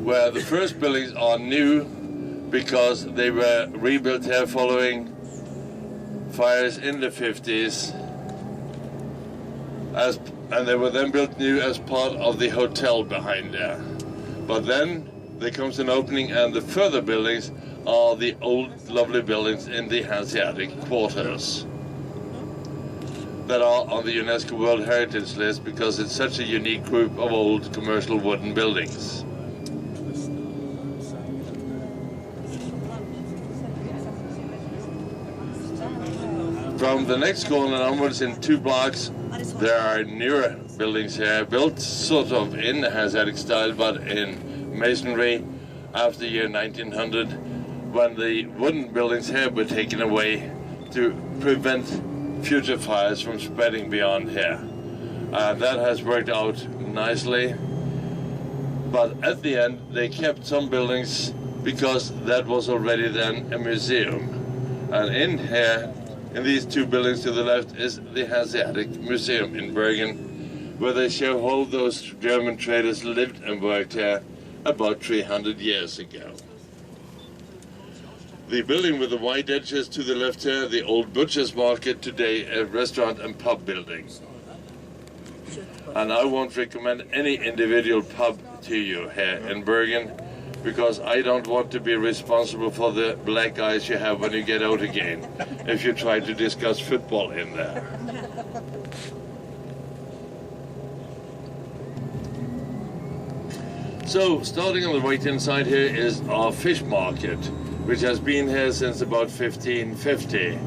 where the first buildings are new because they were rebuilt here following fires in the 50s, and they were then built new as part of the hotel behind there. But then there comes an opening, and the further buildings are the old lovely buildings in the Hanseatic quarters that are on the UNESCO World Heritage List because it's such a unique group of old commercial wooden buildings. From the next corner onwards in 2 blocks, there are newer buildings here, built sort of in the Hanseatic style, but in masonry after the year 1900, when the wooden buildings here were taken away to prevent future fires from spreading beyond here. That has worked out nicely, but at the end they kept some buildings because that was already then a museum. And in here, in these 2 buildings to the left, is the Hanseatic Museum in Bergen, where they show how those German traders lived and worked here about 300 years ago. The building with the white edges to the left here, the old butcher's market, today a restaurant and pub building. And I won't recommend any individual pub to you here in Bergen, because I don't want to be responsible for the black eyes you have when you get out again, if you try to discuss football in there. So, starting on the right-hand side here is our fish market, which has been here since about 1550.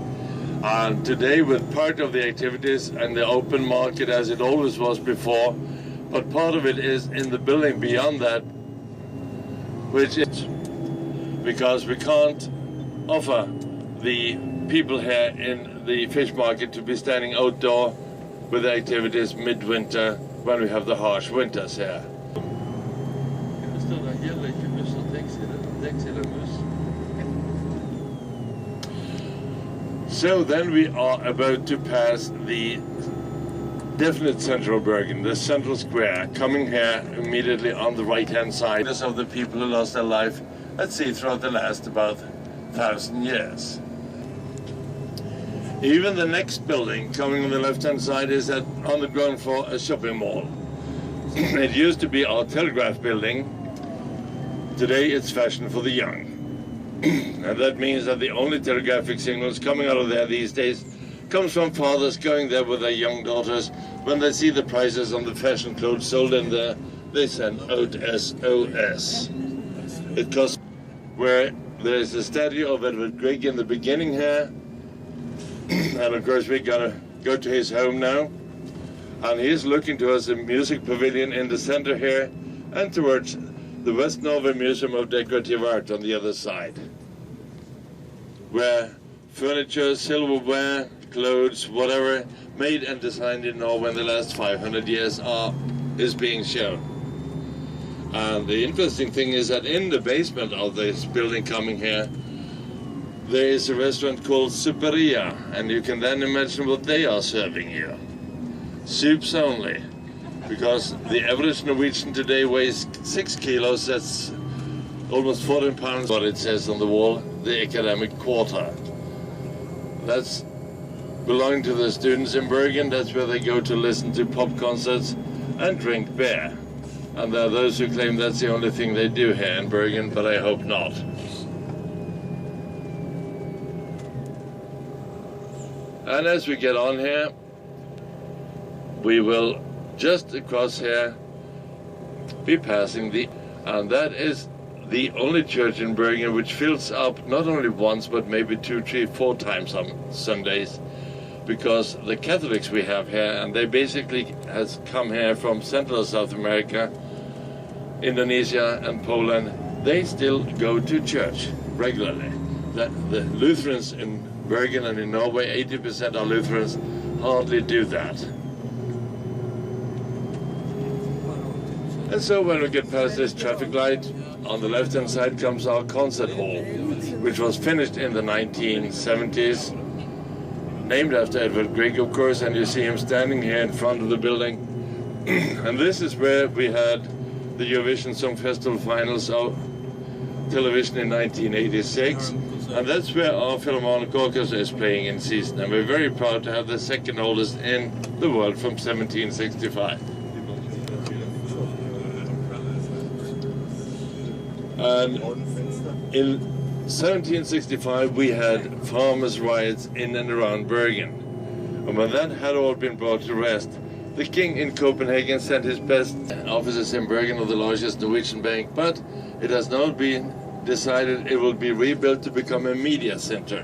And today, with part of the activities and the open market as it always was before, but part of it is in the building beyond that, which is because we can't offer the people here in the fish market to be standing outdoor with the activities midwinter when we have the harsh winters here. So then we are about to pass the definite central Bergen, the central square, coming here immediately on the right-hand side of the people who lost their life at sea throughout the last about 1,000 years. Even the next building coming on the left-hand side is on the ground floor a shopping mall. It used to be our telegraph building. Today it's fashion for the young. And that means that the only telegraphic signals coming out of there these days comes from fathers going there with their young daughters. When they see the prices on the fashion clothes sold in there, they send out SOS. It costs, where there is a statue of Edward Grieg in the beginning here, and of course we're gonna go to his home now, and he's looking towards a music pavilion in the center here, and towards the West Norway Museum of Decorative Art on the other side, where furniture, silverware, clothes, whatever, made and designed in Norway in the last 500 years is being shown. And the interesting thing is that in the basement of this building coming here, there is a restaurant called Supperia, and you can then imagine what they are serving you. Soups only. Because the average Norwegian today weighs 6 kilos, that's almost 14 pounds, what it says on the wall, the academic quarter. That's belonging to the students in Bergen. That's where they go to listen to pop concerts and drink beer. And there are those who claim that's the only thing they do here in Bergen, but I hope not. And as we get on here, we will just across here be passing and that is the only church in Bergen which fills up not only once but maybe 2, 3, 4 times on Sundays, because the Catholics we have here, and they basically has come here from Central South America, Indonesia and Poland, they still go to church regularly. The Lutherans in Bergen and in Norway, 80% are Lutherans, hardly do that. And so when we get past this traffic light, on the left-hand side comes our concert hall, which was finished in the 1970s, named after Edward Grieg, of course, and you see him standing here in front of the building. And this is where we had the Eurovision Song Festival finals of television in 1986, and that's where our Philharmonic Orchestra is playing in season, and we're very proud to have the second oldest in the world from 1765. And in 1765 we had farmers' riots in and around Bergen, and when that had all been brought to rest, the king in Copenhagen sent his best officers in Bergen of the largest Norwegian bank, but it has now been decided it will be rebuilt to become a media center,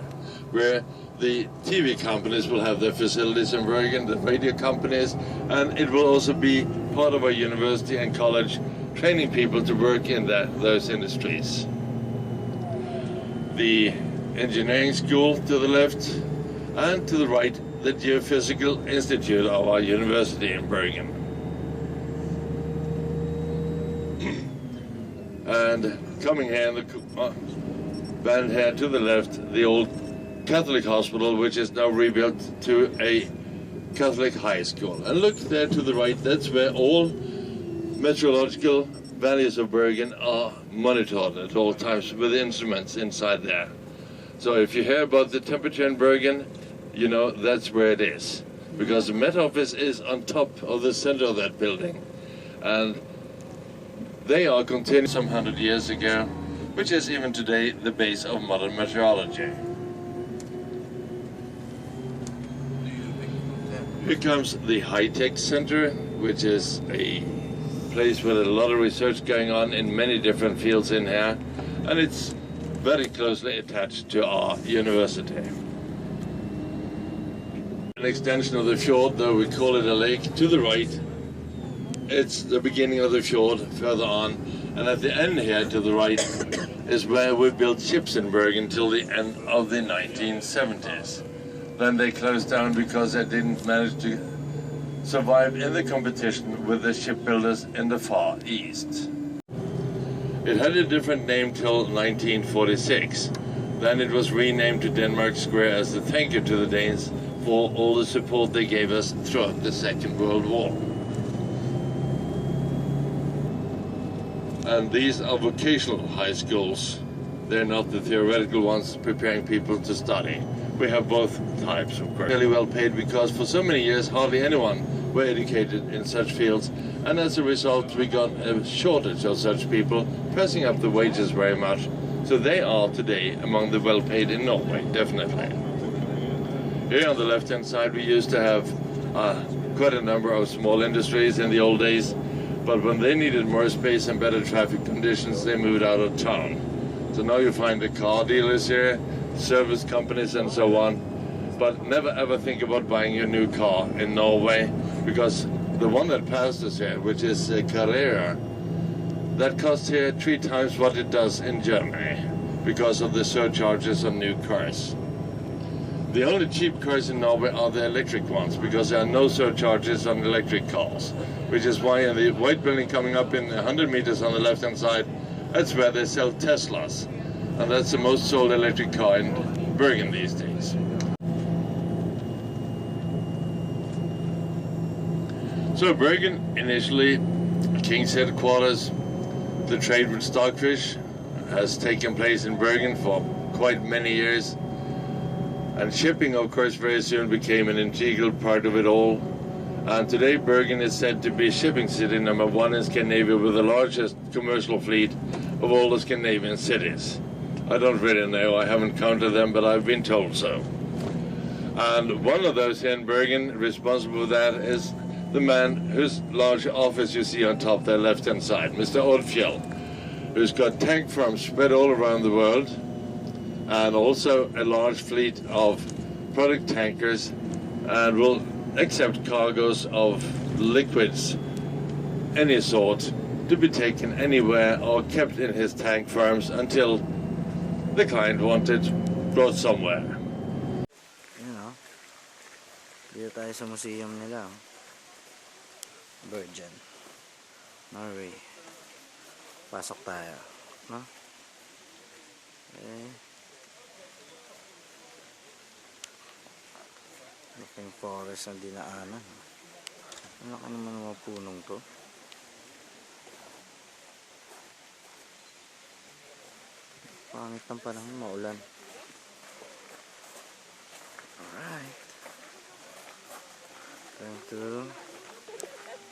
where the TV companies will have their facilities in Bergen, the radio companies, and it will also be part of our university and college, training people to work in those industries. The engineering school to the left, and to the right, the Geophysical Institute of our university in Bergen. And coming here in the band here to the left, the old Catholic hospital, which is now rebuilt to a Catholic high school. And look there to the right, that's where all meteorological values of Bergen are monitored at all times with instruments inside there. So if you hear about the temperature in Bergen, you know that's where it is, because the Met Office is on top of the center of that building, and they are continuing some 100 years ago, which is even today the base of modern meteorology. Here comes the High-Tech Center, which is a place with a lot of research going on in many different fields in here, and it's very closely attached to our university. An extension of the fjord, though we call it a lake, to the right, it's the beginning of the fjord further on, and at the end here to the right is where we built ships in Bergen till the end of the 1970s. Then they closed down because they didn't manage to survive in the competition with the shipbuilders in the Far East. It had a different name till 1946. Then it was renamed to Denmark Square as a thank you to the Danes for all the support they gave us throughout the Second World War. And these are vocational high schools. They're not the theoretical ones preparing people to study. We have both types, of course. Really well paid, because for so many years hardly anyone were educated in such fields, and as a result we got a shortage of such people, pressing up the wages very much. So they are today among the well paid in Norway, definitely. Here on the left hand side we used to have quite a number of small industries in the old days, but when they needed more space and better traffic conditions they moved out of town. So now you find the car dealers here, service companies and so on, but never ever think about buying your new car in Norway, because the one that passed us here, which is a Carrera, that costs here 3 times what it does in Germany because of the surcharges on new cars. The only cheap cars in Norway are the electric ones, because there are no surcharges on electric cars, which is why in the white building coming up in 100 meters on the left hand side, that's where they sell Teslas, and that's the most sold electric car in Bergen these days. So Bergen, initially King's headquarters, the trade with stockfish has taken place in Bergen for quite many years, and shipping of course very soon became an integral part of it all. And today Bergen is said to be shipping city number 1 in Scandinavia, with the largest commercial fleet of all the Scandinavian cities. I don't really know, I haven't counted them, but I've been told so. And one of those here in Bergen responsible for that is the man whose large office you see on top there, left hand side, Mr. Odfjell, who's got tank farms spread all around the world, and also a large fleet of product tankers, and will accept cargoes of liquids, any sort, to be taken anywhere or kept in his tank farms until the client wanted brought somewhere. You know, dito tayo sa museum nila. Bergen, Norway. Pasok tayo, no? Okay. Laking forest na dinaanan. Ano ka naman mga punong to? Pangit ng panahon, maulan. Alright. Time to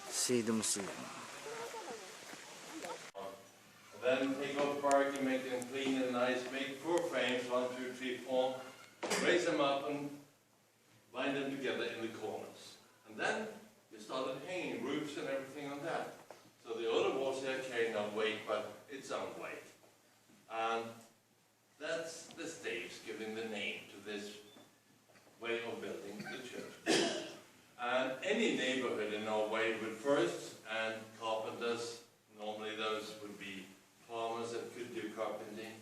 see the museum. Then take off bark and make them clean and nice. Make 4 frames, 1, 2, 3, 4. Raise them up and line them together in the corners. And then you started hanging roofs and everything on that. So the other walls here carry no weight, but its own weight. And that's the stage giving the name to this way of building the church. And any neighborhood in Norway with firsts and carpenters, normally those would be farmers that could do carpentry,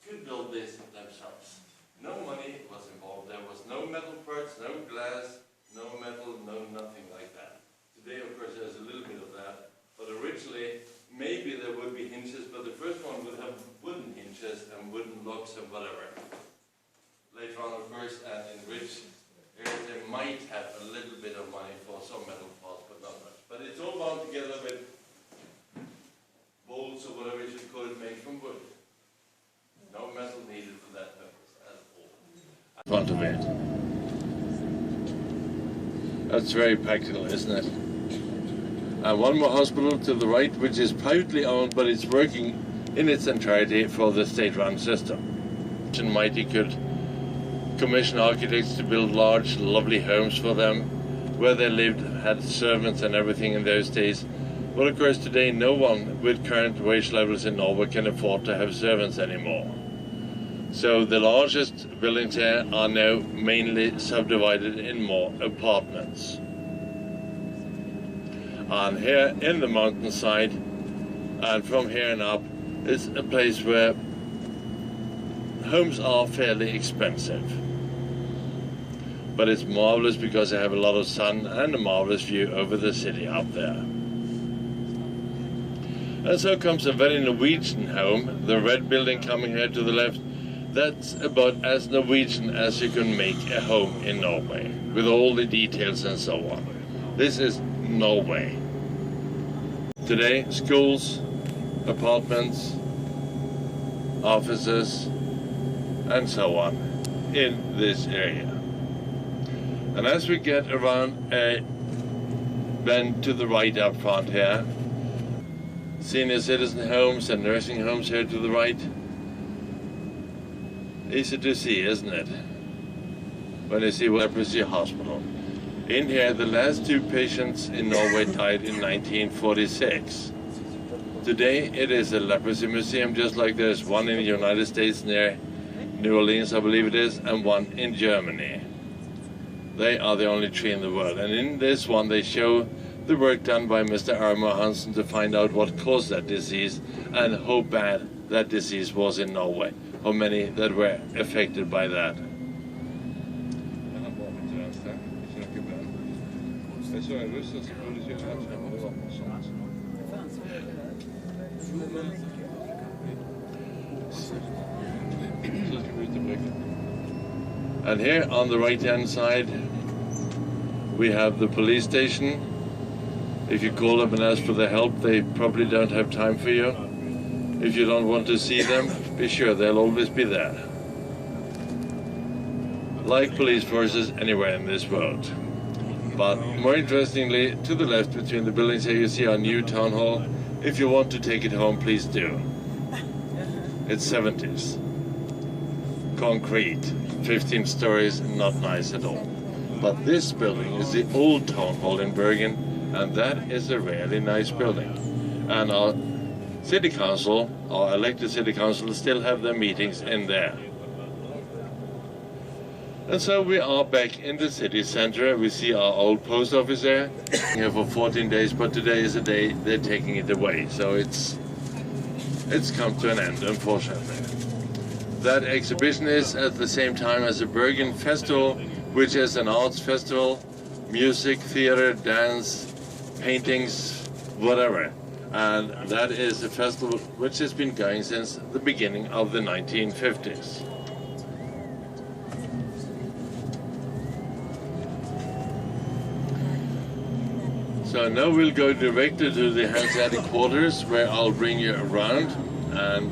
could build this themselves. No money was involved. There was no metal parts, no glass, no metal, no nothing like that. Today, of course, there's a little bit of that. But originally, maybe there would be hinges, but the first one would have wooden hinges and wooden locks and whatever. Later on, of course, and in rich areas, they might have a little bit of money for some metal parts, but not much. But it's all bound together with bolts or whatever you should call it, made from wood. No metal needed for that purpose at all. In front of it. That's very practical, isn't it? And one more hospital to the right, which is privately owned, but it's working in its entirety for the state-run system. And Mighty could commission architects to build large, lovely homes for them, where they lived, had servants and everything in those days. But of course today no one with current wage levels in Norway can afford to have servants anymore. So the largest buildings here are now mainly subdivided in more apartments. And here in the mountainside, and from here and up, is a place where homes are fairly expensive. But it's marvelous because they have a lot of sun and a marvelous view over the city up there. And so comes a very Norwegian home, the red building coming here to the left. That's about as Norwegian as you can make a home in Norway, with all the details and so on. This is Norway. Today, schools, apartments, offices, and so on in this area. And as we get around a bend to the right up front here, senior citizen homes and nursing homes here to the right. Easy to see, isn't it? When you see Leprosy Hospital. In here, the last 2 patients in Norway died in 1946. Today, it is a leprosy museum, just like there's one in the United States near New Orleans, I believe it is, and one in Germany. They are the only 3 in the world. And in this one, they show the work done by Mr. Armor Hansen to find out what caused that disease and how bad that disease was in Norway, how many that were affected by that. And here on the right-hand side, we have the police station. If you call them and ask for their help, they probably don't have time for you. If you don't want to see them, be sure they'll always be there. Like police forces anywhere in this world. But more interestingly, to the left between the buildings here, you see our new town hall. If you want to take it home, please do. It's 70s. Concrete, 15 stories, not nice at all. But this building is the old town hall in Bergen, and that is a really nice building. And our city council, our elected city council, still have their meetings in there. And so we are back in the city center. We see our old post office there, here for 14 days, but today is the day they're taking it away. So it's come to an end, unfortunately. That exhibition is at the same time as the Bergen Festival, which is an arts festival, music, theater, dance, paintings, whatever. And that is a festival which has been going since the beginning of the 1950s. So now we'll go directly to the Hanseatic quarters, where I'll bring you around And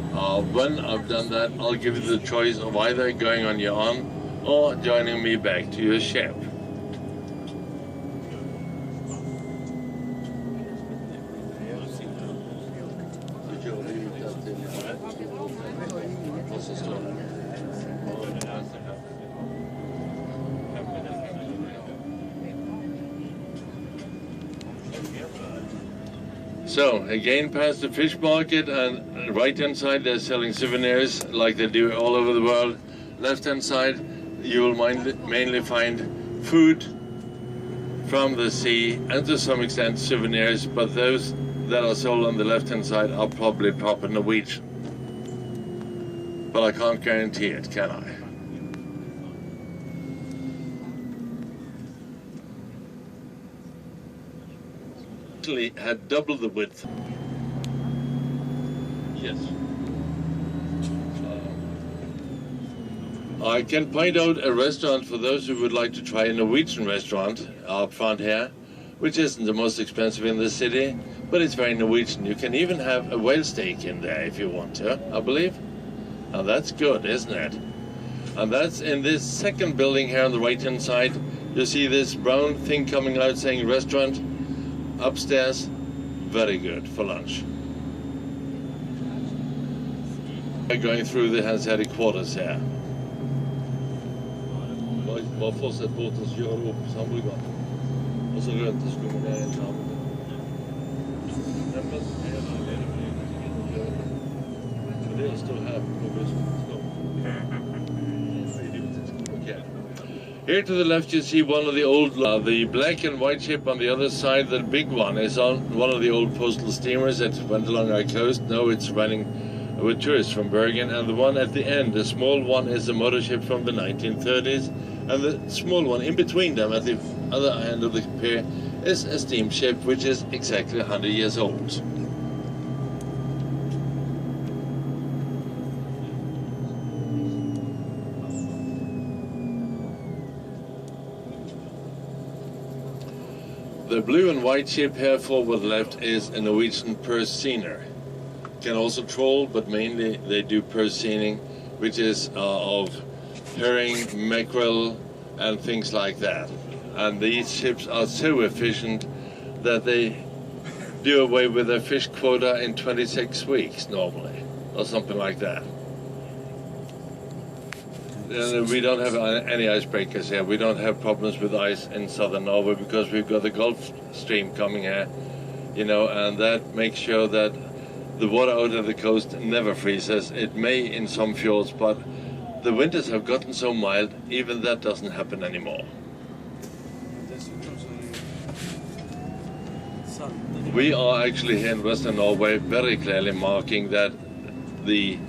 when I've done that, I'll give you the choice of either going on your own or joining me back to your ship. So, again past the fish market, and right hand side they're selling souvenirs like they do all over the world. Left hand side you will mainly find food from the sea and to some extent souvenirs, but those that are sold on the left hand side are probably proper Norwegian. But I can't guarantee it, can I? Had double the width. Yes. I can point out a restaurant for those who would like to try a Norwegian restaurant up front here, which isn't the most expensive in the city, but it's very Norwegian. You can even have a whale steak in there if you want to, I believe. And that's good, isn't it? And that's in this second building here on the right hand side. You see this brown thing coming out saying restaurant. Upstairs, very good for lunch. We're going through the Hanseatic quarters here. Bare fortsett bort og så gjør du opp sambrukene. Og så rundt og så kommer det inn sammen. Så det står her på bussen. Okay. Here to the left you see one of the old, the black and white ship on the other side. The big one is on one of the old postal steamers that went along our coast. Now it's running with tourists from Bergen. And the one at the end, the small one, is a motor ship from the 1930s. And the small one in between them at the other end of the pier is a steamship which is exactly 100 years old. The blue and white ship here forward left is a Norwegian purse seiner. Can also troll, but mainly they do purse seining, which is of herring, mackerel and things like that. And these ships are so efficient that they do away with their fish quota in 26 weeks normally, or something like that. And we don't have any icebreakers here. We don't have problems with ice in southern Norway because we've got the Gulf Stream coming here, you know, and that makes sure that the water out of the coast never freezes. It may in some fjords, but the winters have gotten so mild, even that doesn't happen anymore. We are actually here in Western Norway very clearly marking that the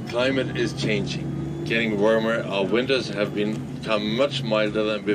climate is changing, getting warmer. Our winters have become much milder than before.